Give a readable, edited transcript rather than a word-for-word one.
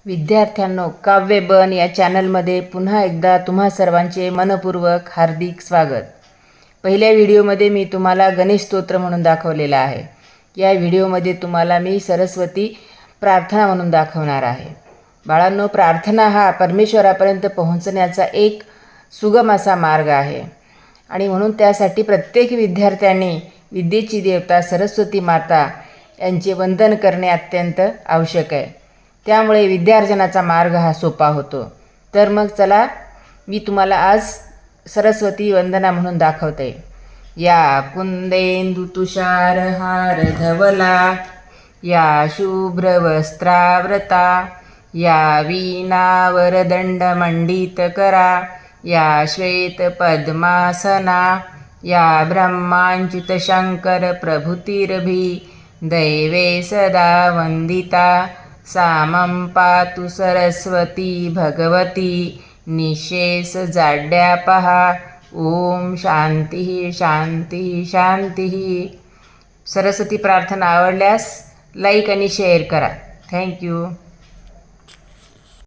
विद्यार्थ्यांनो, काव्य बन या चॅनलमध्ये पुन्हा एकदा तुम्हा सर्वांचे मनपूर्वक हार्दिक स्वागत. पहिल्या व्हिडिओमध्ये मी तुम्हाला गणेश स्तोत्र म्हणून दाखवलेला आहे. या व्हिडिओमध्ये तुम्हाला मी सरस्वती प्रार्थना म्हणून दाखवणार आहे. बाळांनो, प्रार्थना हा परमेश्वरापर्यंत पोहोचण्याचा एक सुगम असा मार्ग आहे आणि म्हणून त्यासाठी प्रत्येक विद्यार्थ्यांनी विद्येची देवता सरस्वती माता यांचे वंदन करणे अत्यंत आवश्यक आहे. त्यामुळे विद्यार्जनाचा मार्ग हा सोपा होतो. तर मग चला, मी तुम्हाला आज सरस्वती वंदना म्हणून दाखवते. या कुंदेंदु तुषार हार धवला, या शुभ्र वस्त्राव्रता, या वीणावर दंड मंडित करा, या श्वेत पद्मासना, या ब्रह्मांच्युत शंकर प्रभुतिर्भी दैवे सदा वंदिता, सामं पातु सरस्वती भगवती निशेष जाड्या पहा. ओम शांती शांती शांती. सरस्वती प्रार्थना आवडल्यास लाईक आणि शेअर करा. थँक्यू.